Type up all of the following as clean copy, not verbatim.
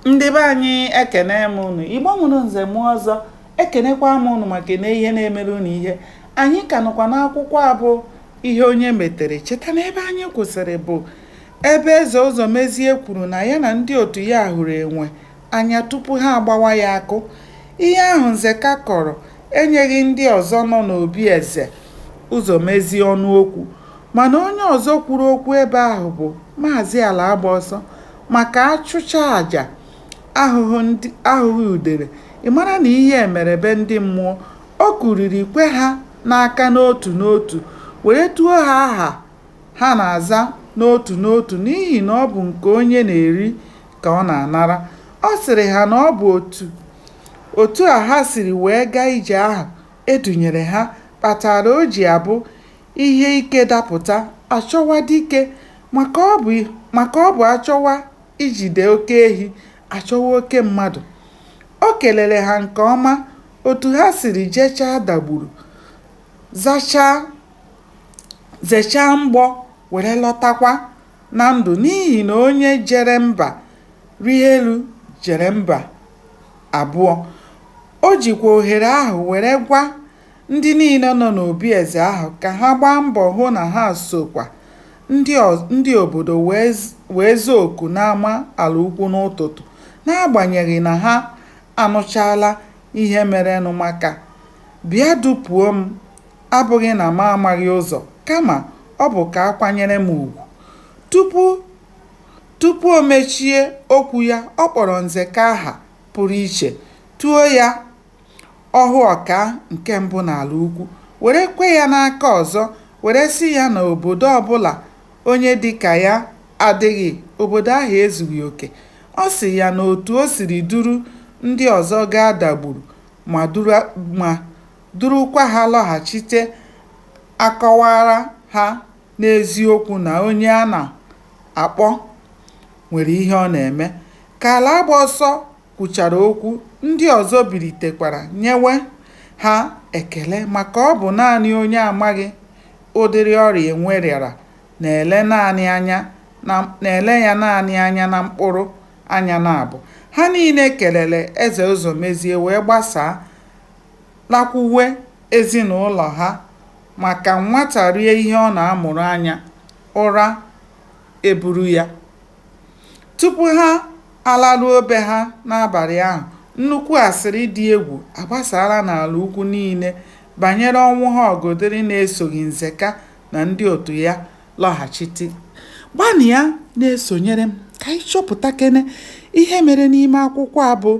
Ndị be anyị ekene m unu, Igbo mụrụ nze mụ ọzọ, ekenekwa m unu maka ihe na-emere unu ihe. Anyị ka nọkwa n'akwụkwọ abụ ihe onye metere. Cheta na ebe anyị kwụsịrị bụ ebe Eze Ụzọmezie kwuru na ya na ndị otu ya hụrụ enwe anya tupu ha agbawa ya akụ. Ihe ahụ Nzeka kọrọ enyeghị ndị ọzọ nọ n'obi Eze Ụzọmezie ọnụ okwu, mana onye ọzọ kwuru okwu ebe ahụ bụ Maazị Alagbaọsọ maka achụcha àjà ahụhụ udere. Ị mara na ihe emerebe ndị mmụọ, o kuriri kwe ha n'aka n'otu n'otu were tuo ha aha ha na-aza n'otu n'otu n'ihi na ọ bụ nke onye na-eri ka ọ na-anara. Ọ sịrị ha na ọ bụ otu a ha siri wee gaa ije ahụ edunyere ha kpatara o ji abụ ihe ike dapụta achọwa dike, maka ọ bụ achọwa ijide oke ehi achọwa oke mmadụ. O kelere ha nke ọma otu ha siri jechaa dagburu zechaa mgbọ were lọtakwa na ndụ, n'ihi na onye jere mba rie elu jere mba abụọ. O jikwa ohere ahụ were gwa ndị niile nọ n'obi eze ahụ ka ha gbaa mbọ hụ na ha sokwa ndị obodo wee zoo oku n'ama ala ukwu n'ụtụtụ, n'agbanyeghị na ha anụchala ihe merenụ, maka bịa dupuo m abụghị na m amaghị ụzọ, kama ọ bụ ka akwanyere m ugwu. Tupu o mechie okwu ya, ọ kpọrọ Nzeka aha pụrụ iche, tuo ya ọhụ ọka nke mbụ n'ala ukwu, were kwe ya n'aka ọzọ, were sị ya na obodo ọbụla onye dịka ya adịghị, obodo ahụ ezughị oke. Ọ sị ya na otu o siri duru ndị ọzọ gaa dagburu ma durukwa ha lọghachite, akọwara ha n'eziokwu na onye a na-akpọ nwere ihe ọ na-eme. Ka Alagbaọsọ kwuchara okwu, ndị ọzọ bilitekwara nyewe ha ekele, maka ọ bụ naanị onye amaghị ụdịrị ọrịa enwe rịara na-ele ya naanị anya na mkpụrụ anya na-abụ. Ha niile kelere Eze Ụzọmezie wee gbasaa lakwuwe ezinụlọ ha, maka nwata rie ihe ọ na-amụrụ anya, ụra eburu ya. Tupu ha alaruo be ha n'abalị ahụ, nnukwu asịrị dị egwu agbasara n'ala ukwu niile banyere ọnwụ ha ọgọdịrị na-esoghị Nzeka na ndị otu ya lọghachite. Gbanịa na-esonyere m ka anyị chọpụta kene ihe mere n'ime akwụkwọ a bụ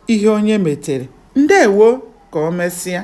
ihe onye metere. Ndewo, ka o mesịa.